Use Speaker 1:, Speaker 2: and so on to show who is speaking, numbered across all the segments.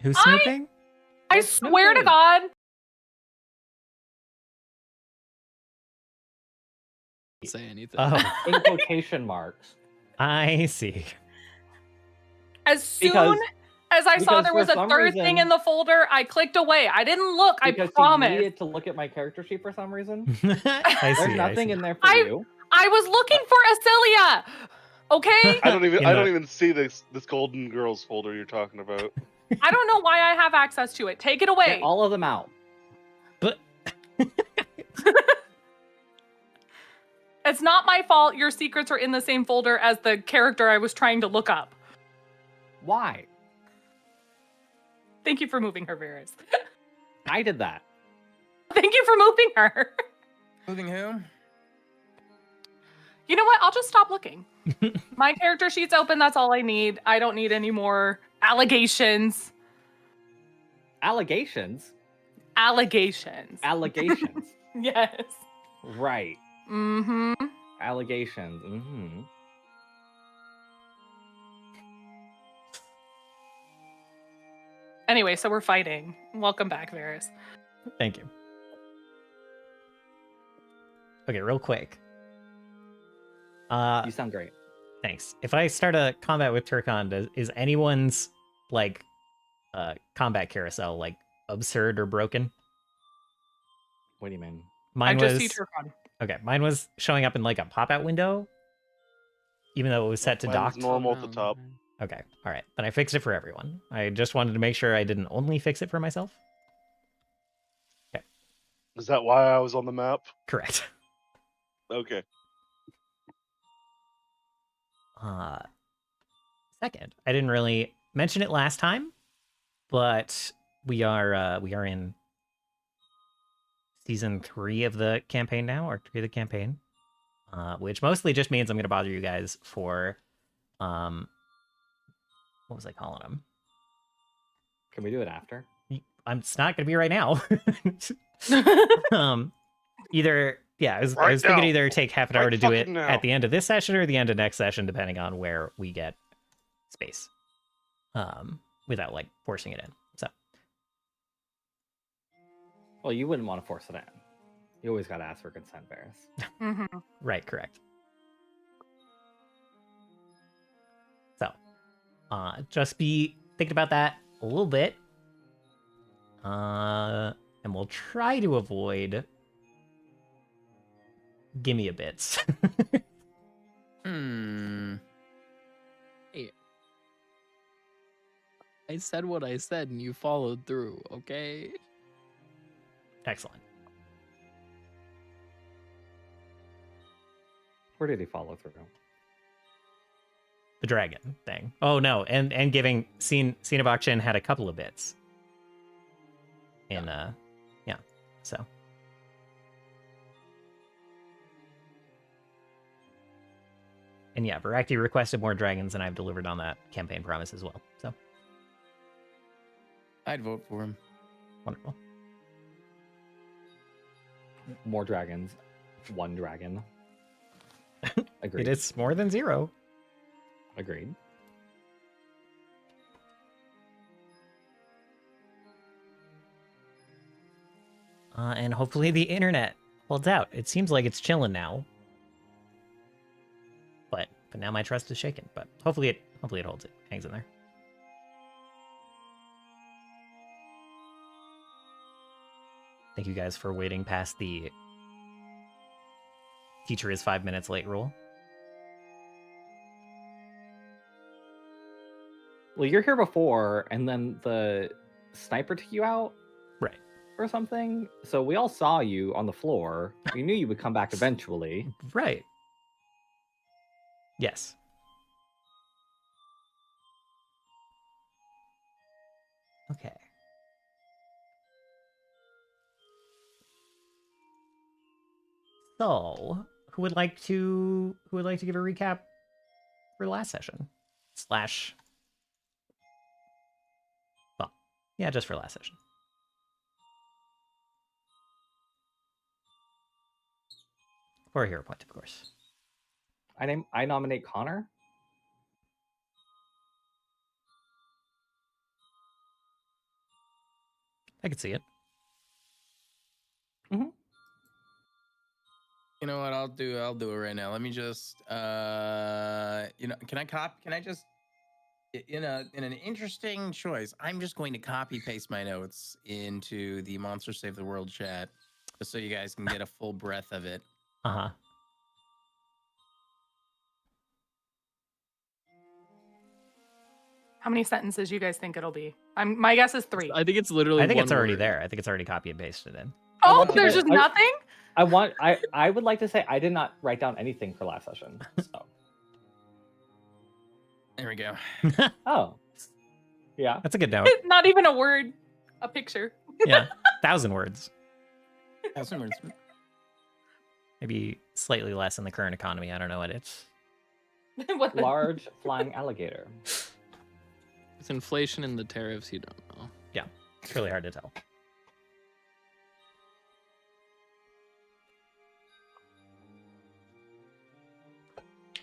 Speaker 1: Who's snooping?
Speaker 2: I swear to God.
Speaker 3: Say anything.
Speaker 1: Oh,
Speaker 4: In quotation marks.
Speaker 1: I see.
Speaker 2: As soon as I saw there was a third thing in the folder, I clicked away. I didn't look. I promise.
Speaker 4: You needed to look at my character sheet for some reason.
Speaker 1: I see.
Speaker 4: There's nothing in there for you.
Speaker 2: I was looking for Acilia. Okay.
Speaker 5: I don't even see this Golden Girls folder you're talking about.
Speaker 2: I don't know why I have access to it. Take it away.
Speaker 4: Get all of them out.
Speaker 1: But
Speaker 2: it's not my fault. Your secrets are in the same folder as the character I was trying to look up.
Speaker 4: Why?
Speaker 2: Thank you for moving her, Varys.
Speaker 4: I did that.
Speaker 2: Thank you for moving her.
Speaker 3: Moving who?
Speaker 2: You know what? I'll just stop looking. My character sheet's open. That's all I need. I don't need any more allegations.
Speaker 4: Allegations?
Speaker 2: Allegations.
Speaker 4: Allegations.
Speaker 2: Yes.
Speaker 4: Right.
Speaker 2: Mm-hmm.
Speaker 4: Allegations. Mm-hmm.
Speaker 2: Anyway, so we're fighting. Welcome back, Varys.
Speaker 1: thank you. Okay, real quick.
Speaker 4: You sound great.
Speaker 1: Thanks. If I start a combat with Turkon, is anyone's like combat carousel like absurd or broken?
Speaker 4: What do you mean?
Speaker 1: Mine
Speaker 2: I just
Speaker 1: was
Speaker 2: see Turkon.
Speaker 1: okay. Mine was showing up in like a pop-out window, even though it was set to
Speaker 5: Mine's
Speaker 1: docked.
Speaker 5: normal at the top.
Speaker 1: Okay, all right. Then I fixed it for everyone. I just wanted to make sure I didn't only fix it for myself. Okay.
Speaker 5: Is that why I was on the map?
Speaker 1: Correct.
Speaker 5: Okay.
Speaker 1: Second, I didn't really mention it last time, but we are in season 3 of the campaign now, or 3 of the campaign, which mostly just means I'm going to bother you guys for, what was I calling them?
Speaker 4: Can we do it after?
Speaker 1: It's not going to be right now. Either, yeah, I was thinking either take half an hour to do it at the end of this session or the end of next session, depending on where we get space, without like forcing it in. So,
Speaker 4: well, you wouldn't want to force it in. You always got to ask for consent, Varys.
Speaker 2: Mm-hmm.
Speaker 1: Right, correct. So, just be thinking about that a little bit, and we'll try to avoid gimme a bits.
Speaker 3: Hey, I said what I said and you followed through, okay?
Speaker 1: Excellent.
Speaker 4: Where did he follow through?
Speaker 1: The dragon thing. Oh no, and giving Cinnabok had a couple of bits. In yeah. So. And yeah, Voraktee requested more dragons, and I've delivered on that campaign promise as well. So
Speaker 3: I'd vote for him.
Speaker 1: wonderful.
Speaker 4: More dragons. One dragon. Agreed.
Speaker 1: It is more than 0.
Speaker 4: Agreed.
Speaker 1: And hopefully the internet holds out. It seems like it's chilling now. But now my trust is shaken. But hopefully it holds, it hangs in there. Thank you guys for waiting past the teacher is 5 minutes late rule.
Speaker 4: Well, you're here before, and then the sniper took you out?
Speaker 1: Right.
Speaker 4: Or something? So we all saw you on the floor. We knew you would come back eventually.
Speaker 1: Right. Yes. Okay. So, who would like to give a recap for the last session? Well, yeah, just for last session. For a hero point, of course.
Speaker 4: I nominate Konnor.
Speaker 1: I could see it.
Speaker 3: You know what? I'll do it right now. Let me just can I just in an interesting choice, I'm just going to copy paste my notes into the Monster Save the World chat just so you guys can get a full breath of it.
Speaker 1: Uh-huh.
Speaker 2: How many sentences you guys think it'll be? My guess is 3.
Speaker 3: I think it's literally
Speaker 1: I think it's already
Speaker 3: word.
Speaker 1: there. I think it's already copy and pasted in.
Speaker 2: Oh, there's just nothing?
Speaker 4: I would like to say I did not write down anything for last session. So.
Speaker 3: There we go.
Speaker 4: Oh. Yeah.
Speaker 1: That's a good note.
Speaker 2: Not even a word, a picture.
Speaker 1: Yeah. 1,000 words.
Speaker 3: 1,000 words.
Speaker 1: Maybe slightly less in the current economy. I don't know what it's.
Speaker 4: Large flying alligator.
Speaker 3: With inflation and the tariffs, you don't know.
Speaker 1: Yeah. It's really hard to tell.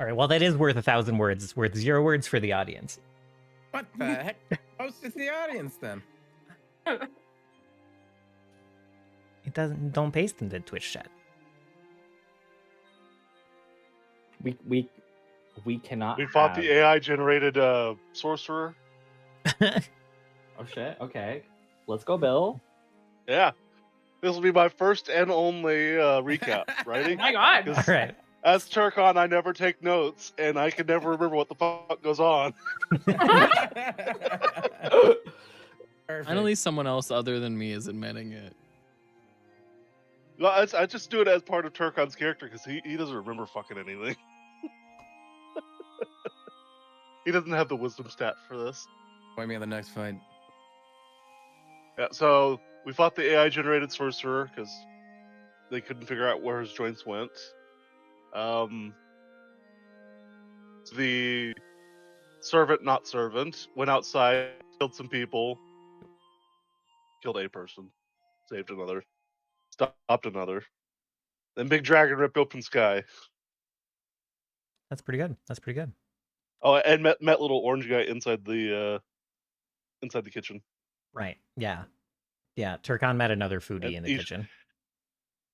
Speaker 1: All right, well, that is worth 1,000 words. It's worth 0 words for the audience.
Speaker 3: What the heck? Post it to the audience then.
Speaker 1: It doesn't. Don't paste into Twitch chat.
Speaker 4: We cannot.
Speaker 5: We fought the AI generated sorcerer.
Speaker 4: Oh shit. Okay. Let's go, Bill.
Speaker 5: Yeah. This will be my first and only recap. Ready?
Speaker 2: Oh my god.
Speaker 1: All right.
Speaker 5: As Turkon, I never take notes, and I can never remember what the fuck goes on.
Speaker 3: Finally, someone else other than me is admitting it.
Speaker 5: Well, I just do it as part of Turkon's character because he doesn't remember fucking anything. He doesn't have the wisdom stat for this.
Speaker 3: Find me on the next fight.
Speaker 5: Yeah, so we fought the AI generated sorcerer because they couldn't figure out where his joints went. The servant, not servant, went outside, killed some people, killed a person, saved another, stopped another. Then Big Dragon ripped open sky.
Speaker 1: That's pretty good. That's pretty good.
Speaker 5: Oh, and met little orange guy inside the kitchen.
Speaker 1: Right. Yeah. Yeah. Turkon met another foodie in the kitchen.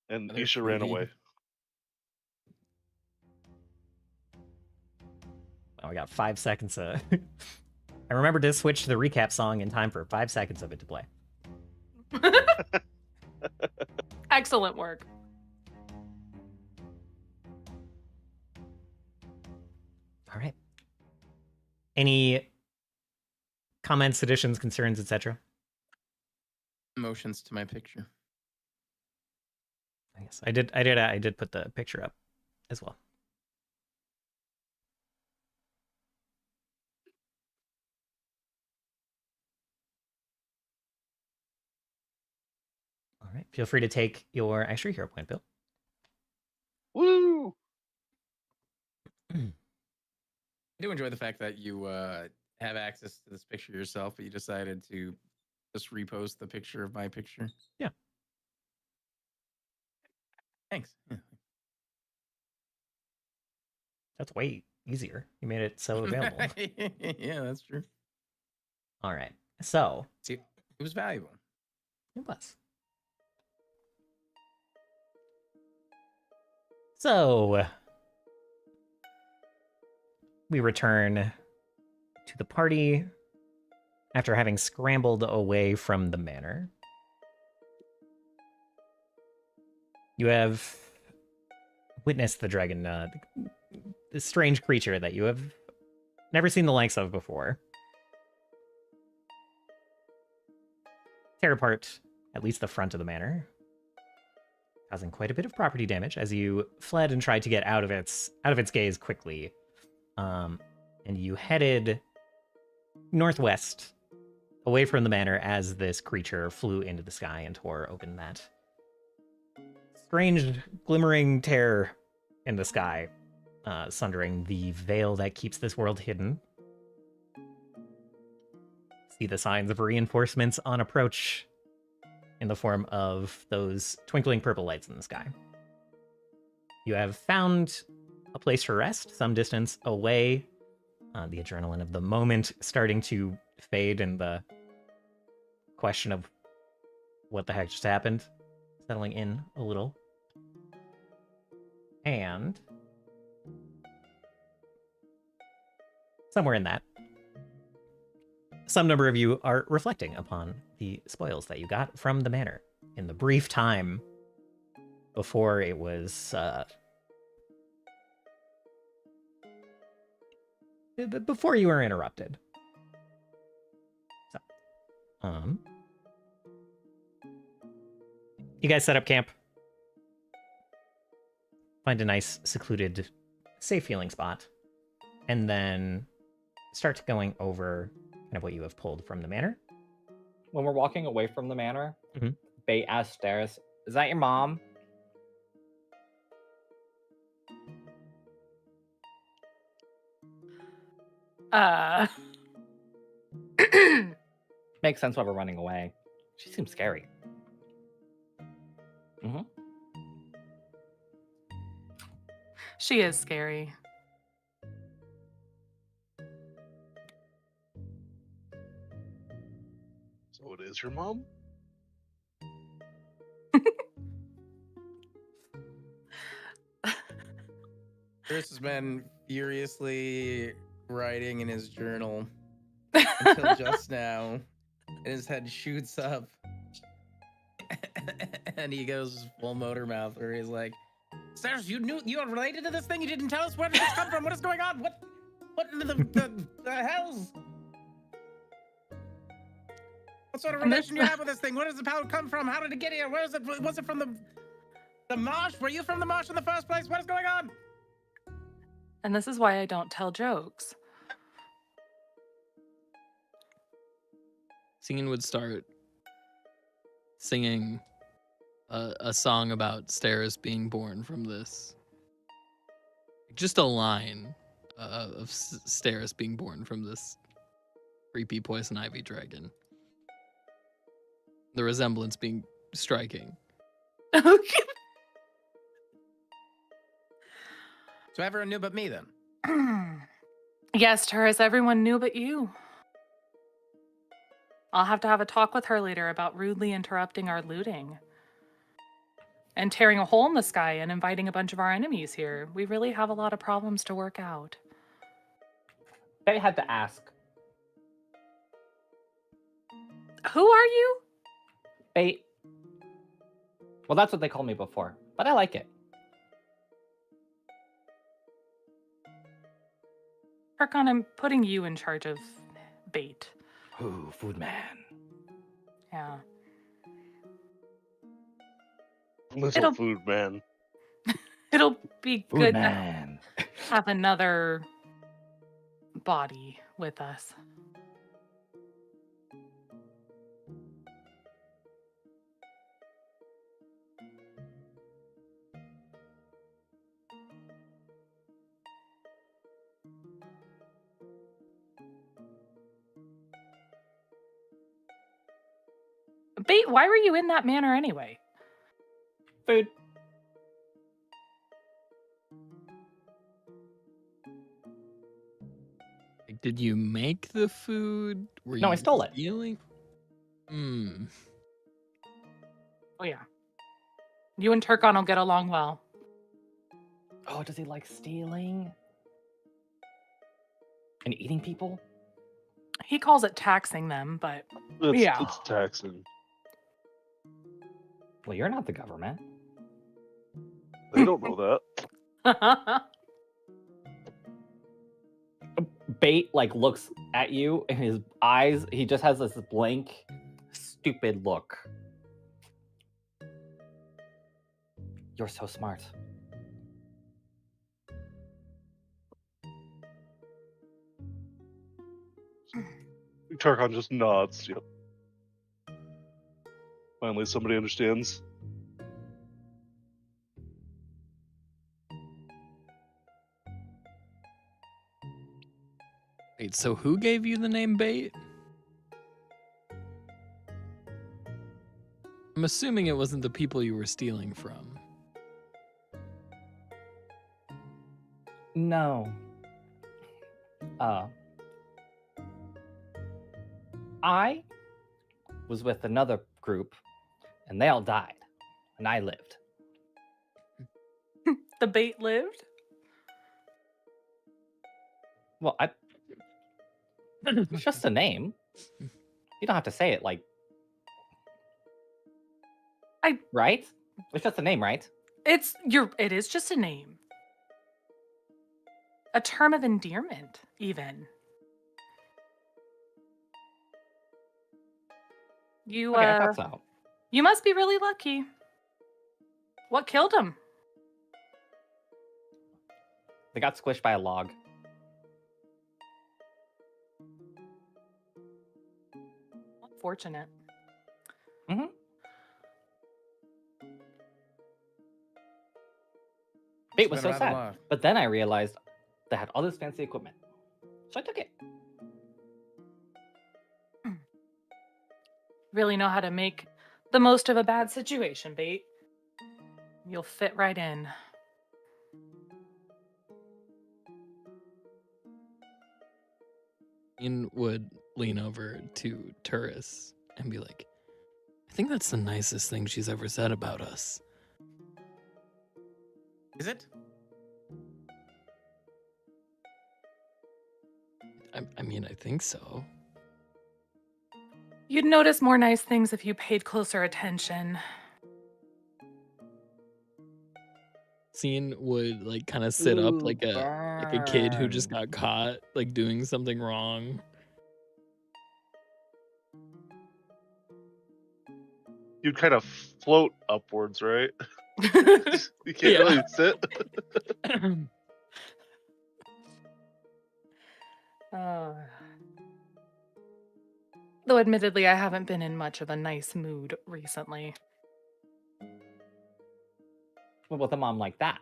Speaker 5: And Isha ran away.
Speaker 1: Oh, we got 5 seconds. I remember to switch to the recap song in time for 5 seconds of it to play.
Speaker 2: Excellent work.
Speaker 1: All right. Any comments, additions, concerns, etc.?
Speaker 3: Emotions to my picture.
Speaker 1: Yes, I did put the picture up as well. All right. Feel free to take your extra hero point, Bill.
Speaker 5: Woo!
Speaker 3: I do enjoy the fact that you have access to this picture yourself, but you decided to just repost the picture of my picture.
Speaker 1: Yeah.
Speaker 3: Thanks. Yeah.
Speaker 1: That's way easier. You made it so available.
Speaker 3: Yeah, that's true.
Speaker 1: All right. So.
Speaker 3: See, it was valuable.
Speaker 1: It was. So. We return to the party after having scrambled away from the manor. You have witnessed the dragon, this strange creature that you have never seen the likes of before. Tear apart at least the front of the manor, causing quite a bit of property damage as you fled and tried to get out of its gaze quickly. And you headed northwest, away from the manor, as this creature flew into the sky and tore open that strange glimmering tear in the sky, sundering the veil that keeps this world hidden. See the signs of reinforcements on approach in the form of those twinkling purple lights in the sky. You have found a place for rest some distance away, the adrenaline of the moment starting to fade, and the question of what the heck just happened, settling in a little. And somewhere in that, some number of you are reflecting upon the spoils that you got from the manor in the brief time before it was before you were interrupted. So, you guys set up camp, find a nice, secluded, safe-feeling spot, and then start going over kind of what you have pulled from the manor.
Speaker 4: When we're walking away from the manor,
Speaker 1: Mhm.
Speaker 4: Bait asks Steris, "Is that your mom?" Makes sense why we're running away. She seems scary.
Speaker 2: She is scary.
Speaker 5: So it is your mom?
Speaker 3: Chris has been furiously writing in his journal until just now, and his head shoots up, and he goes full motor mouth, where he's like, "Sarah, you are related to this thing? You didn't tell us? Where did this come from? What is going on? What in the hells? What sort of relation do you have with this thing? Where does the power come from? How did it get here? Where is it? Was it from the marsh? Were you from the marsh in the first place? What is going on?"
Speaker 2: And this is why I don't tell jokes.
Speaker 6: Singing would start singing a song about Steris being born from this. Just a line of Steris being born from this creepy poison ivy dragon. The resemblance being striking.
Speaker 3: So everyone knew but me then?
Speaker 2: Yes, Taurus, everyone knew but you. I'll have to have a talk with her later about rudely interrupting our looting. And tearing a hole in the sky and inviting a bunch of our enemies here. We really have a lot of problems to work out.
Speaker 4: They had to ask.
Speaker 2: Who are you?
Speaker 4: Bait. Well, that's what they called me before, but I like it.
Speaker 2: Hercon, I'm putting you in charge of Bait.
Speaker 4: Ooh, food man.
Speaker 2: Yeah.
Speaker 5: Little food man.
Speaker 2: It'll be
Speaker 4: Food
Speaker 2: good
Speaker 4: man.
Speaker 2: to have another body with us. Bait, why were you in that manor anyway?
Speaker 4: Food.
Speaker 6: Like, did you make the food?
Speaker 4: No, I stole it.
Speaker 6: Stealing?
Speaker 2: Oh yeah. You and Turkon will get along well.
Speaker 4: Oh, does he like stealing? And eating people?
Speaker 2: He calls it taxing them, but
Speaker 5: It's taxing.
Speaker 4: Well, you're not the government.
Speaker 5: They don't know that.
Speaker 4: Bait like looks at you, and his eyes, he just has this blank, stupid look. You're so smart.
Speaker 5: Tarkon just nods. Yep. Finally, somebody understands.
Speaker 6: Wait, so who gave you the name Bait? I'm assuming it wasn't the people you were stealing from.
Speaker 4: No. I was with another group and they all died, and I lived.
Speaker 2: The bait lived?
Speaker 4: Well, it's just a name. You don't have to say it like. Right? It's just a name, right?
Speaker 2: It is just a name. A term of endearment, even. You
Speaker 4: Okay, I thought so.
Speaker 2: You must be really lucky. What killed him?
Speaker 4: They got squished by a log.
Speaker 2: Unfortunate.
Speaker 4: Mm-hmm. Bait was so
Speaker 3: Better have a
Speaker 4: sad.
Speaker 3: laugh.
Speaker 4: But then I realized they had all this fancy equipment. So I took it.
Speaker 2: Really know how to make the most of a bad situation, Bait. You'll fit right in.
Speaker 6: Ian would lean over to Turris and be like, I think that's the nicest thing she's ever said about us.
Speaker 3: Is it?
Speaker 6: I mean, I think so.
Speaker 2: You'd notice more nice things if you paid closer attention.
Speaker 6: Ian would like kind of sit up
Speaker 4: Ooh,
Speaker 6: like a kid who just
Speaker 4: burn.
Speaker 6: got caught like doing something wrong.
Speaker 5: You'd kind of float upwards, right? You can't
Speaker 6: Yeah.
Speaker 5: really sit.
Speaker 2: Though admittedly, I haven't been in much of a nice mood recently.
Speaker 4: Well, with a mom like that,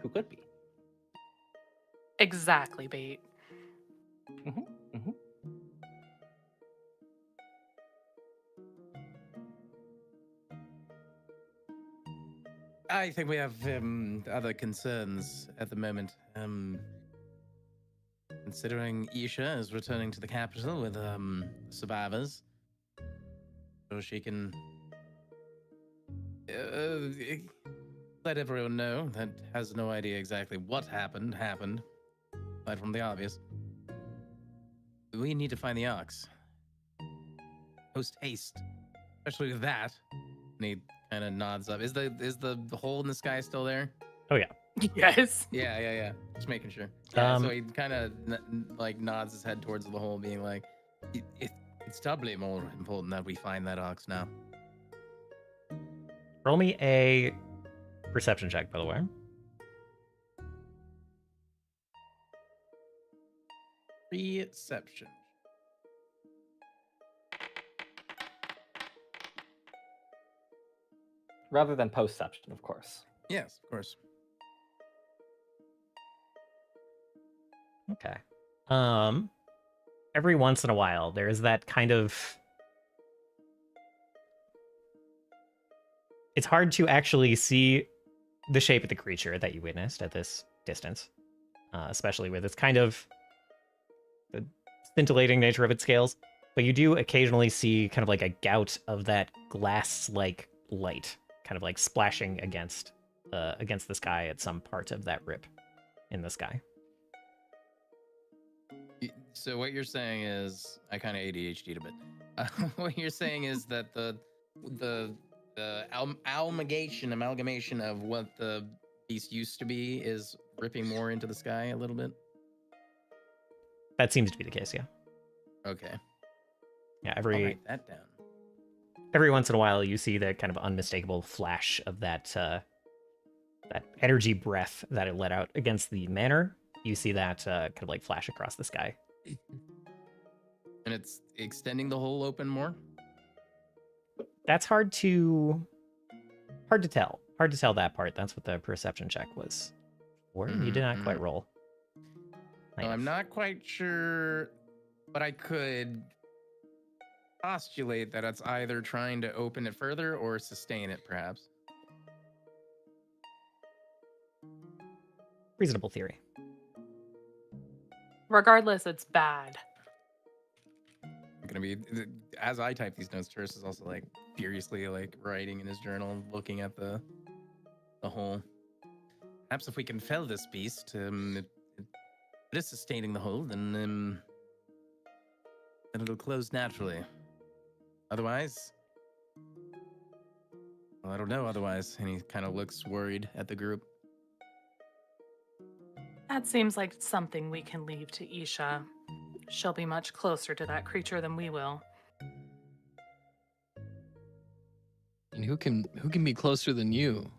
Speaker 4: who could be?
Speaker 2: Exactly, Bait.
Speaker 4: Mm-hmm.
Speaker 3: I think we have other concerns at the moment. Considering Isha is returning to the capital with survivors, so she can let everyone know that has no idea exactly what happened, aside from the obvious. We need to find the ox. Post haste, especially with that. And he kind of nods up. Is the hole in the sky still there?
Speaker 1: Oh yeah.
Speaker 2: Yes.
Speaker 3: Yeah. Just making sure. Yeah, so
Speaker 1: Um,
Speaker 3: he kind of like nods his head towards the hole, being like, "It's doubly more important that we find that ox now."
Speaker 1: Roll me a perception check, by the way.
Speaker 3: Perception.
Speaker 4: Rather than postception, of course.
Speaker 3: Yes, of course.
Speaker 1: Okay. Every once in a while, there's that kind of... It's hard to actually see the shape of the creature that you witnessed at this distance, especially with its kind of the scintillating nature of its scales. But you do occasionally see kind of like a gout of that glass-like light, kind of like splashing against the sky at some part of that rip in the sky.
Speaker 3: So what you're saying is, I kind of ADHD'd a bit. What you're saying is that the amalgamation of what the beast used to be is ripping more into the sky a little bit.
Speaker 1: That seems to be the case, yeah.
Speaker 3: Okay,
Speaker 1: Yeah,
Speaker 3: I'll write that down.
Speaker 1: every once in a while you see the kind of unmistakable flash of that that energy breath that it let out against the manor. You see that kind of like flash across the sky.
Speaker 3: And it's extending the hole open more.
Speaker 1: That's hard to tell. Hard to tell that part. That's what the perception check was for. You did not quite roll.
Speaker 3: No, I'm not quite sure, but I could postulate that it's either trying to open it further or sustain it, perhaps.
Speaker 1: Reasonable theory.
Speaker 2: Regardless, it's bad.
Speaker 3: gonna be. As I type these notes, Turris is also like furiously like writing in his journal, looking at the hole. Perhaps if we can fell this beast, it is sustaining the hole, then it'll close naturally. Otherwise, well, I don't know. Otherwise, and he kind of looks worried at the group.
Speaker 2: That seems like something we can leave to Isha. She'll be much closer to that creature than we will.
Speaker 6: And who can be closer than you?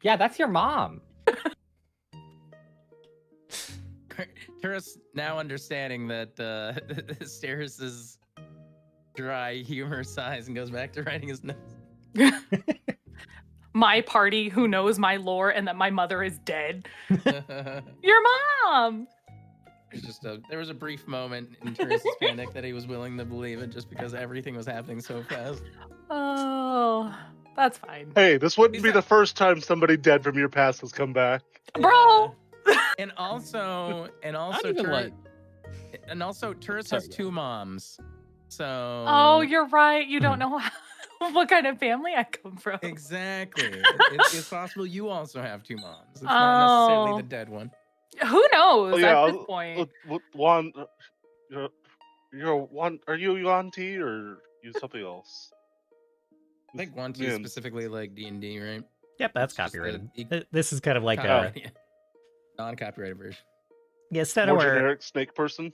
Speaker 4: Yeah, that's your mom.
Speaker 3: Turris now understanding that Steris' dry humor sighs and goes back to writing his notes.
Speaker 2: My party who knows my lore and that my mother is dead. Your mom!
Speaker 3: There was a brief moment in Turris' panic that he was willing to believe it just because everything was happening so fast.
Speaker 2: Oh, that's fine.
Speaker 5: Hey, this wouldn't
Speaker 3: Is
Speaker 5: be
Speaker 3: that-
Speaker 5: the first time somebody dead from your past has come back.
Speaker 2: Bro!
Speaker 3: And also
Speaker 6: Not even like
Speaker 3: Turris
Speaker 6: Sorry,
Speaker 3: has
Speaker 6: go.
Speaker 3: 2 moms. So
Speaker 2: Oh, you're right. You don't know what kind of family I come from.
Speaker 3: exactly. It's possible you also have 2 moms. It's not necessarily
Speaker 2: Oh.
Speaker 3: the dead one.
Speaker 2: Who knows
Speaker 5: Oh, yeah,
Speaker 2: at this point?
Speaker 5: Juan, are you Yuan T or you something else?
Speaker 3: I think 1, 2
Speaker 5: Man.
Speaker 3: specifically like D&D, right?
Speaker 1: Yep, that's
Speaker 3: It's just a-
Speaker 1: copyrighted.
Speaker 3: it-
Speaker 1: This is kind of like a
Speaker 3: Copyrighted, yeah. Non-copyrighted version.
Speaker 1: yeah, instead
Speaker 5: More
Speaker 1: of where
Speaker 5: generic snake person.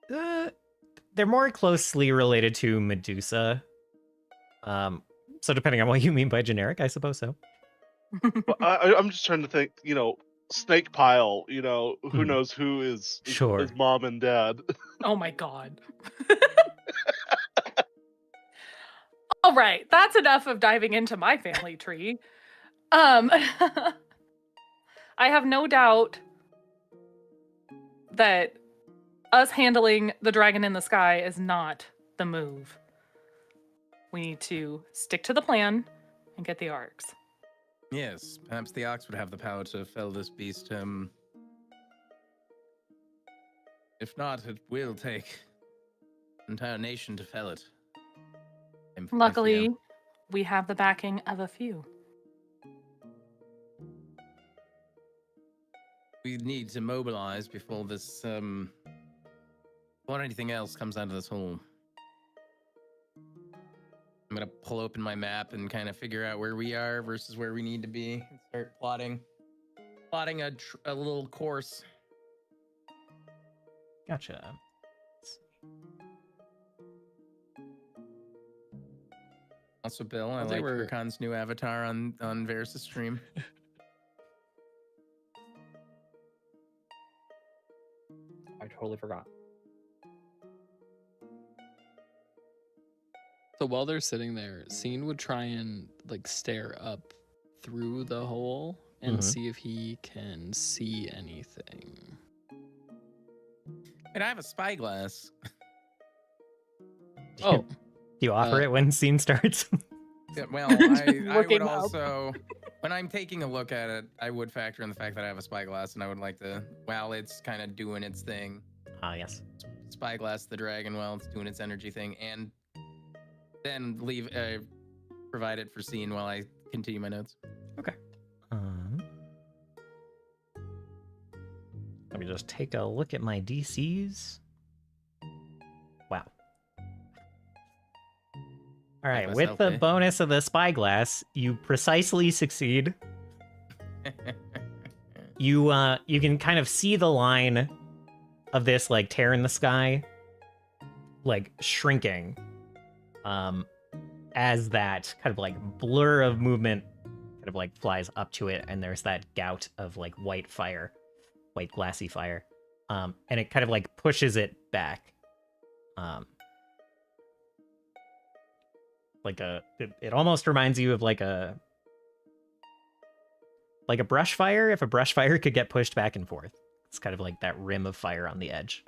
Speaker 1: they're more closely related to Medusa. So depending on what you mean by generic, I suppose so.
Speaker 5: Well, I'm just trying to think. Snake pile. Who
Speaker 1: Hmm.
Speaker 5: knows who is
Speaker 1: Sure.
Speaker 5: his mom and dad.
Speaker 2: Oh my god. All right, that's enough of diving into my family tree. I have no doubt that us handling the dragon in the sky is not the move. We need to stick to the plan and get the arcs.
Speaker 3: Yes, perhaps the ox would have the power to fell this beast. If not, it will take an entire nation to fell it. I fear.
Speaker 2: Luckily, we have the backing of a few.
Speaker 3: We need to mobilize before this, before anything else comes out of this hole. I'm gonna pull open my map and kind of figure out where we are versus where we need to be and start plotting a little course.
Speaker 1: Gotcha. Let's see.
Speaker 3: Also, Bill, I
Speaker 6: Well, they
Speaker 3: like
Speaker 6: were-
Speaker 3: Rakan's new avatar on Varys' stream.
Speaker 4: I totally forgot.
Speaker 6: So while they're sitting there, Scene would try and like stare up through the hole and
Speaker 1: Mhm.
Speaker 6: see if he can see anything.
Speaker 3: And I have a spyglass.
Speaker 6: Oh,
Speaker 1: Do you offer
Speaker 6: Uh,
Speaker 1: it when scene starts?
Speaker 3: Yeah, well, I
Speaker 2: Looking
Speaker 3: would
Speaker 2: up.
Speaker 3: also, when I'm taking a look at it, I would factor in the fact that I have a spyglass, and I would like to, while it's kind of doing its thing,
Speaker 1: Ah, yes.
Speaker 3: spyglass the dragon while it's doing its energy thing, and then provide it for scene while I continue my notes.
Speaker 1: Let me just take a look at my DCs. Wow. All right, with
Speaker 3: myself,
Speaker 1: the
Speaker 3: eh?
Speaker 1: bonus of the spyglass, you precisely succeed. You can kind of see the line of this like tear in the sky, like shrinking, as that kind of like blur of movement kind of like flies up to it, and there's that gout of like white glassy fire, and it kind of like pushes it back, it almost reminds you of like a brush fire, if a brush fire could get pushed back and forth. It's kind of like that rim of fire on the edge.